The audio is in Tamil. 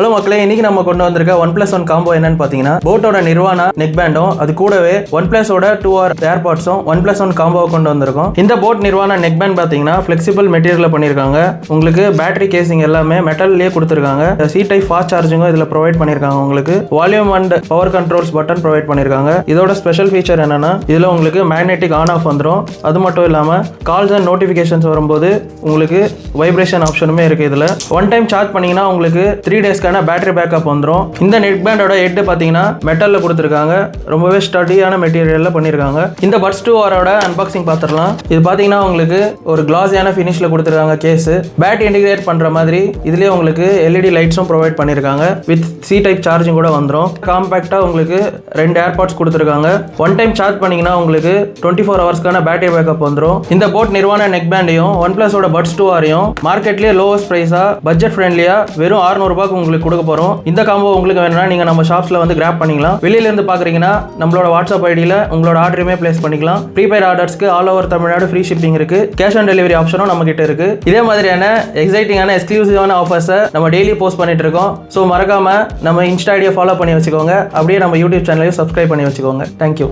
ஹலோ மக்களே, இன்னைக்கு நம்ம கொண்டு வந்திருக்க OnePlus1 காம்போ என்னன்னு பாத்தீங்கன்னா போட்டோட நிர்வாணா நெக் பேண்டும் அது கூடவே OnePlus-ஓட 2R ஏர்பாட்ஸும் OnePlus1 காம்போவை கொண்டு வந்திருக்கோம். இந்த போட் நிர்வாணா நெக் பேண்ட் பாத்தீங்கன்னா ஃபிளெக்சிபிள் மெட்டீரியல்ல பண்ணிருக்காங்க. உங்களுக்கு பேட்டரி கேசிங் எல்லாமே மெட்டல்லே கொடுத்திருக்காங்க. C டைப் ஃபாஸ்ட் சார்ஜிங்கும் இதுல ப்ரொவைட் பண்ணிருக்காங்க. உங்களுக்கு volume and power controls button provide பண்ணிருக்காங்க. இதோட ஸ்பெஷல் ஃபீச்சர் என்னன்னா இதுல உங்களுக்கு மேக்னெட்டிக் ஆன் ஆஃப் வந்துடும். அது மட்டும் இல்லாம கால்ஸ் அண்ட் நோட்டிபிகேஷன்ஸ் வரும்போது உங்களுக்கு வைப்ரேஷன் ஆப்ஷனுமே இருக்கு. இதுல ஒன் டைம் சார்ஜ் பண்ணீங்கன்னா உங்களுக்கு 3 டேஸ்க்கான பேட்டரி பேக்கப் வந்துடும். இந்த நெக் பேண்டோட ஹெட் பாத்தீங்கன்னா மெட்டல்ல கொடுத்திருக்காங்க. ரொம்பவே ஸ்டடியான மெட்டீரியல்ல பண்ணிருக்காங்க. இந்த பட்ஸ் 2R-ஓட அன்பாக்சிங் பார்த்துடலாம். இது பாத்தீங்கன்னா உங்களுக்கு ஒரு கிளாஸியான ஃபினிஷ்ல கொடுத்திருக்காங்க. கேஸ் பேட்டரி இன்டிகிரேட் பண்ற மாதிரி இதுலயே உங்களுக்கு LED லைட்ஸும் ப்ரொவைட் பண்ணிருக்காங்க. வித் C டைப் சார்ஜிங் கூட வந்துடும். காம்பாக்டா உங்களுக்கு 2 ஏர்பாட்ஸ் கொடுத்திருக்காங்க. ஒன் டைம் சார்ஜ் பண்ணீங்கன்னா உங்களுக்கு 24 ஹவர்ஸ்க்கான பேட்டரி பேக்கப் வந்துடும். இந்த போட் நிர்வாணா நெக் பேண்டையும் OnePlus-ஓட பட்ஸ் 2R-ஐயும் மார்க்கெட்லயே லோவஸ்ட் பிரைஸா பட்ஜெட் ஃப்ரெண்ட்லியா வெறும் 600 ரூபாய்க்கு உங்களுக்கு கொடுக்க போறோம். இந்த காம்போ உங்களுக்கு வேணும்னா நீங்க நம்ம ஷாப்ஸ்ல வந்து கிராப் பண்ணிக்கலாம். வெளியில இருந்து பாக்குறீங்கன்னா நம்மளோட வாட்ஸ்அப் ஐடியில உங்களோட ஆர்டருமே பிளேஸ் பண்ணிக்கலாம். ப்ரீபெய்ட் ஆர்டர்ஸ்க்கு all over Tamil Nadu free shipping இருக்கு. கேஷ் ஆன் டெலிவரி ஆப்ஷனும் நம்ம கிட்ட இருக்கு. இதே மாதிரியான எக்ஸைட்டிங்கான எக்ஸ்க்ளூசிவான ஆஃபர்ஸை நம்ம டெய்லி போஸ்ட் பண்ணிட்டு இருக்கோம். ஸோ மறக்காம நம்ம இன்ஸ்டா ஐடியை ஃபாலோ பண்ணி வச்சுக்கோங்க. அப்படியே நம்ம யூடியூப் சேனலையும் சப்ஸ்கிரைப் பண்ணி வச்சுக்கோங்க. தேங்க்யூ.